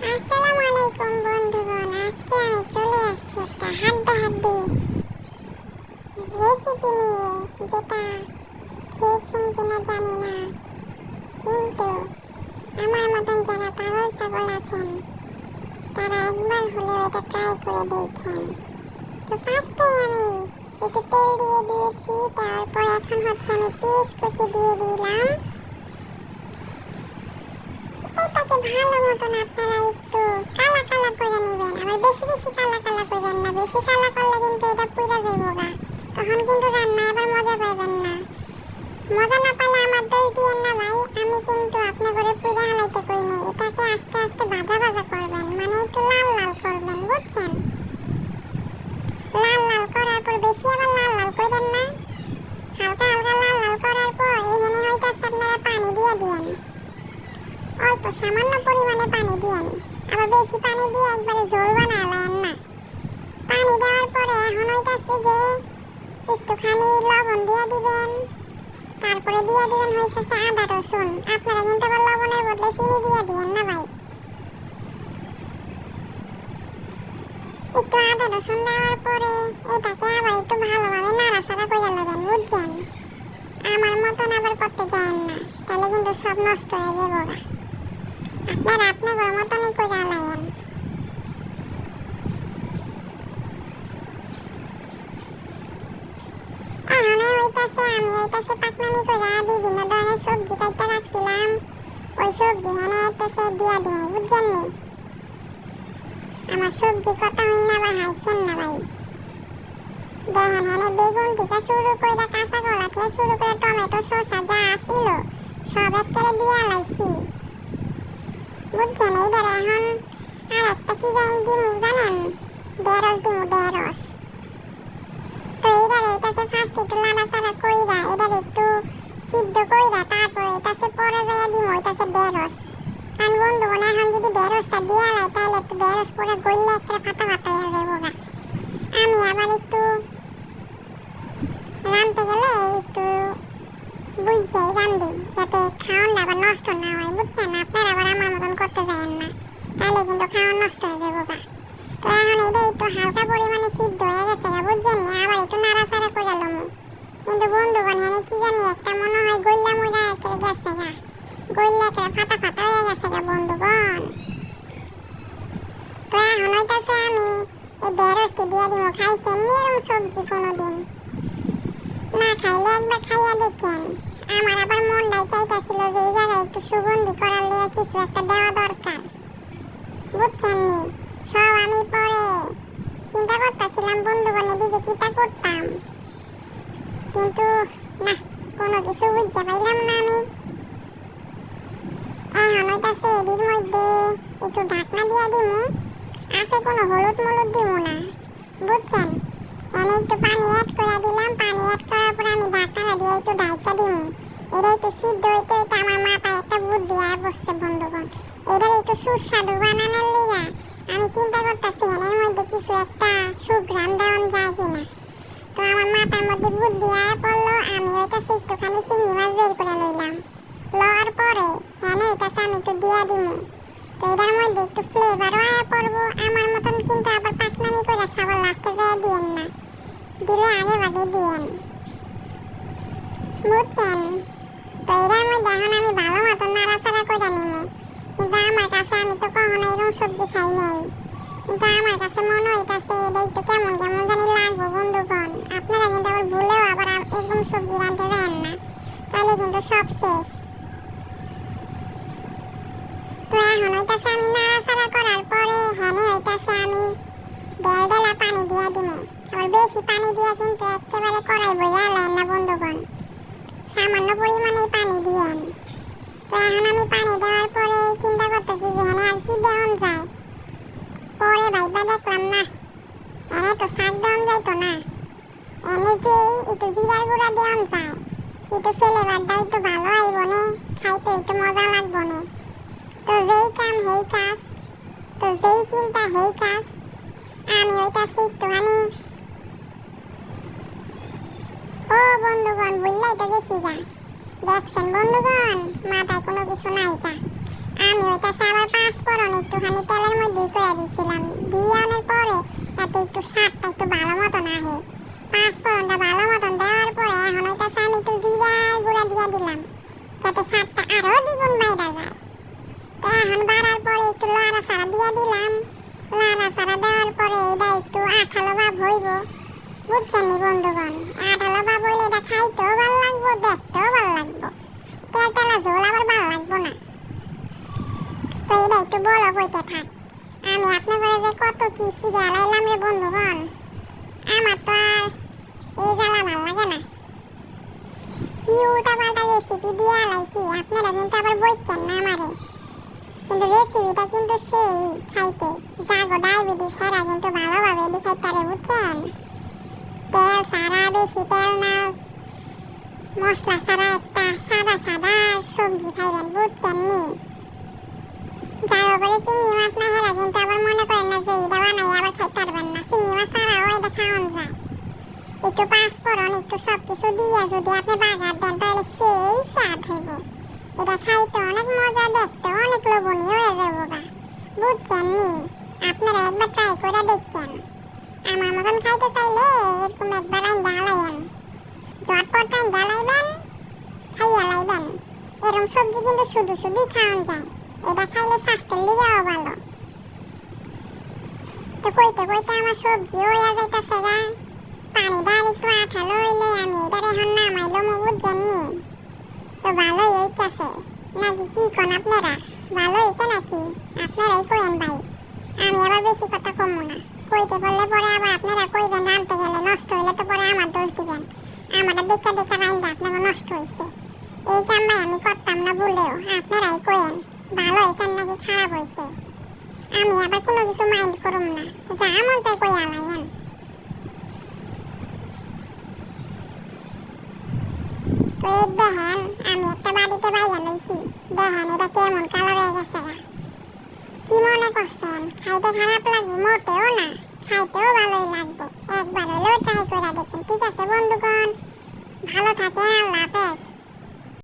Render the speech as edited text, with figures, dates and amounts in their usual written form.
আসসালামু আলাইকুম বন্ধুগণ, আজকে আমি চলে আসছি একটা হাড্ডাহাড্ডি রেসিপি নিয়ে, যেটা খেয়েছেন কিনা জানি না, কিন্তু আমার মতন যারা পাগল ছাগল আছেন তারা একবার হলেও এটা ট্রাই করে দেখেন। তো ফার্স্টে আমি একটু তেল দিয়ে দিয়েছি, তারপর এখন হচ্ছে আমি পেঁয়াজ কুচি দিয়ে দিলাম। এটাকে ভালো মতন আপনারা একটু কালা কালা করে নেবেন, আবার বেশি বেশি কালা কালা করেন না, বেশি কালা করলে কিন্তু এটা পুড়ে যাইব গা, তখন কিন্তু রান্না আবার মজা পাবেন না। মজা না পেলে আমার দোষ দিয়েন না ভাই, আমি কিন্তু আপনি করে পুড়ে হালাইতে কই নাই, এটাকে আস্তে আস্তে ভাজা ভাজা করবেন, মানে একটু লাল লাল করবেন, বুঝছেন? লাল লাল করার পর বেশি আবার লাল লাল করেন না, হালকা হালকা লাল লাল করার পর এখানে হয়তো আপনারা পানি দিয়ে দিয়েন, অল্প সামান্য পরিমাণে পানি দিয়েন, আবার বেশি পানি দিয়ে একবারে ঝোল বানালেন না। পানি দেওয়ার পরে এখন হইতাছে যে একটুখানি লবণ দিয়ে দিবেন, তারপরে দিয়ে দিবেন হয়েছে আদা রসুন। আপনারা কিন্তু আবার লবণের বদলে চিনি দিয়ে দিয়েন না ভাই। একটু আদা রসুন দেওয়ার পরে এটাকে আবার একটু ভালোভাবে নাড়াচাড়া করে নেবেন, বুঝছেন? আমার মতন আবার করতে যায়েন না, তাহলে কিন্তু সব নষ্ট হয়ে যাবো গা। আপনারা আপনাদের মতনই করে আলাইয়েন। এখন হইতাছে আমি হইতাছে পাকনামি করে বিভিন্ন ধরনের সবজি কাটতে রাখছিলাম, ওই সবজি এখানে হইতাছে দিয়া দিব, বুঝছেন নি? আমার সবজি কথা হইন না আবার হাসছেন না ভাই। দেখেন এখানে বেগুন থেকে শুরু করে কাঁচা কলা থেকে শুরু করে টমেটো শসা যা আসছিল সব একেবারে দিয়া লাইছি, বুঝছেন? এইটার এখন আর একটা কি জানি দিমু জানেন? ঢেঁড়স দিমু, ঢেঁড়স। তো এইটার এইটাতে ফার্স্ট একটু নাড়াচাড়া কইরা এটার একটু সিদ্ধ কইরা তারপরে এটাতে পরে যাইয়া দিমু এটাতে ঢেঁড়স। কারণ বন্ধুগণ এখন যদি ঢেঁড়সটা দিয়া লাই তাহলে একটু ঢেঁড়স পরে গইলে একটা ফাটা ফাটা হয়ে যাবো গা। আমি আবার একটু রাঁধতে গেলে একটু বুঝাই রাঁধি, যাতে খাওয়ানটা আবার নষ্ট না হয়, বুঝছেন? আপনারা আবার আমার মতন করতে যাবেন না, তাহলে কিন্তু খাওয়ান নষ্ট হয়ে যাবো গা। তো এখন এটা একটু হালকা পরিমাণে সিদ্ধ হয়ে গেছে গা, বুঝছেন? আবার একটু নাড়াচাড়া করে লমু, কিন্তু বন্ধুগণ এখানে কি জানি একটা মনে হয় গইলা মুইরা একেবারে গেছে গা, গইলা একেবারে ফাটা ফাটা হয়ে গেছে গা বন্ধুগণ। তো এখন হইতাছে আমি এই ঢেঁড়সটি দিয়ে দিব। খাইছেন নি এরকম সবজি কোনোদিন? না খাইলে একবার খাইয়া দেখেন। আমার আবার মনটাই চাইতাছিল যে এই জায়গায় একটু সুগন্ধি করার লিগে কিছু একটা দেওয়া দরকার, বুঝছেন নি? সব আমি পরে চিন্তা করতেছিলাম বন্ধুগণ এদিকে কিটা করতাম, কিন্তু না, কোনো কিছু বুঝতে পাইলাম না আমি। এখন হইতাছে এটির মধ্যে একটু ঢাকনা দিয়া দিমু, আছে কোনো হলুদ মলুদ দিমু না, বুঝছেন? এনে একটু পানি অ্যাড করে দিলাম, পানি অ্যাড করার পর আমি ঢাকনা দিয়ে একটু ঢাকা দিমু। এটা একটু সিদ্ধ হইতে হইতে আমার মাথায় একটা বুদ্ধি আর বসছে বন্ধুগণ, এটার একটু সুস্বাদু বানানোর লিগা আমি চিন্তা করতেছি এর মধ্যে কিছু একটা সুঘ্রাণ দেওয়া যায় কিনা। তো আমার মাথার মধ্যে বুদ্ধি আয়া পড়লো, আমি হইতাছে একটুখানি চিংড়ি মাছ বের করে লইলাম, লওয়ার পরে হ্যাঁ হইতাছে আমি একটু দিয়া দিমু। তো এটার মধ্যে একটু ফ্লেভারও আয়া পড়বো আমার মতন, কিন্তু আবার পাকনামি করে সবার লাস্টে যায় দিয়েন না, দিলে আগে বাগে দিয়েন, বুঝছেন? তো এটার মধ্যে এখন আমি ভালো মতন নাড়াচাড়া করে নিমু, কিন্তু আমার কাছে আমি তো কখনো এরকম সবজি খাই নাই, কিন্তু আমার কাছে মনে হইতাছে এটা একটু কেমন কেমন জানি লাগবো বন্ধুগণ। আপনারা কিন্তু আবার ভুলেও আবার এরকম সবজি রাঁধতে পারেন না, তাহলে কিন্তু সব শেষ। তো এখন হইতাছে আমি নাড়াচাড়া করার পরে হ্যানে হইতাছে আমি ডেলা পানি দিয়া দিমু, আবার বেশি পানি দিয়া কিন্তু একেবারে কড়াই বইয়া আলাইন না বন্ধুগণ, সামান্য পরিমাণে পানি দিয়েন। তো এখন আমি পানি দেওয়ার পরে চিন্তা করতেছি যে হ্যাঁ আর কি দেওয়ান যায়, পরে ভাইবা দেখলাম না এনে তো শাক দেওয়ান যাইতো না, এনে যে একটু জিরার গুঁড়া দেওয়ান যায়, একটু ফ্লেভারটা একটু ভালো আইব নে, খাইতে একটু মজা লাগবো নে। তো যেই কাম হেই কাজ, তো যেই চিন্তা হেই কাজ, আমি হইতাছি একটুখানি ও বন্ধুগণ বুঝলাই তো গেছি গা। দেখছেন বন্ধুগণ মাথায় কোনো কিছু নাই কা, আমি ওইটাতে আবার পাঁচ ফোড়ন একটুখানি তেলের মধ্যে করে দিচ্ছিলাম, দিয়ে আনার পরে তাতে একটু স্বাদটা একটু ভালো মতন আসে। পাঁচ ফোড়নটা ভালো মতন দেওয়ার পরে এখন ওইটাতে আমি একটু জিরার গুঁড়া দিয়ে দিলাম, যাতে স্বাদটা আরও দ্বিগুণ বাইরে যায়। তো এখন বাড়ার পরে একটু লাড়াচাড়া দিয়ে দিলাম, লাড়াচাড়া দেওয়ার পরে এটা একটু আঠালো ভাব হইব, বুঝছেন নি বন্ধুগণ? আঠালো ভাব হইলে এটা খাইতেও ভালো লাগবো, দেখতেও ভালো লাগবো, তেল তেলা ঝোল আবার ভালো লাগবো না। তো এটা একটু বড় হইতে থাক। আমি আপনাদের যে কত কি শিখালাইলাম রে বন্ধুগণ, আমার তো আর এই জ্বালা ভালো লাগে না। কি উল্টা পাল্টা রেসিপি দিয়ে আলাইছি, আপনারা কিন্তু আবার বইছেন না আমারে। কিন্তু রেসিপিটা কিন্তু সেই খাইতে জাগো ডায়াবেটিস হেরা কিন্তু ভালোভাবে এটি খাইতে পারে, বুঝছেন? তেল ছাড়া, বেশি তেল না, মশলা ছাড়া একটা সাদা সাদা সবজি খাইবেন, বুঝছেন নি? যার উপরে চিংড়ি মাছ না হেরা কিন্তু আবার মনে করেন না যে এটা বানাই আবার খাইতে পারবেন না, চিংড়ি মাছ ছাড়াও এটা খাওয়ান যায়। একটু পাঁচ ফোড়ন একটু সব কিছু দিয়ে যদি আপনি বাগার দেন তাহলে সেই স্বাদ হইব। এটা খাইতে অনেক মজা, দেখতে অনেক লোভনীয় হয়ে যাবো গা, বুঝছেন নি? আপনারা একবার ট্রাই করে দেখছেন। আমার মতন খাইতে চাইলে এরকম একবার রাইন্দা হালাইয়েন, ঝটপট রাইন্দা হালাইবেন, খাইয়া লাইবেন। এরকম সবজি কিন্তু শুধু শুধুই খাওয়ান যায়, এটা খাইলে স্বাস্থ্যের লিগেও ভালো। তো কইতে কইতে আমার সবজি হইয়া যাইতাছে গা, পানিটা আর একটু আঠালো হইলে আমি এটার এখন নামাইলাম, বুঝছেন নি? তো ভালোই হইতাছে নাকি কি কোন আপনারা? ভালো হইছে নাকি? আপনারাই কইেন ভাই, আমি আবার বেশি কথা কমু না। কইতে বললে পরে আবার আপনারা কইবেন রানতে গেলে নষ্ট হইলে তো পরে আমার দোষ দিবেন, আমারটা দেখা দেখা রাইন্দা আপনাকে নষ্ট হইছে। এই কাম ভাই আমি করতাম না বলেও আপনারাই কইেন ভালো হইছে নাকি খারাপ হইছে, আমি আবার কোনো কিছু মাইন্ড করুম না, যা মন চাই কই আলাইয়েন। তো এই দেখেন আমি একটা বাড়িতে বাইরে লইছি, দেখেন এটা কেমন কালার হয়ে গেছে গা। কি মনে করছেন খাইতে খারাপ লাগবে? মোটেও না, খাইতেও ভালোই লাগবে। একবার হলেও ট্রাই করে দেখেন। ঠিক আছে বন্ধুগণ, ভালো থাকেন, আল্লাহ হাফেজ।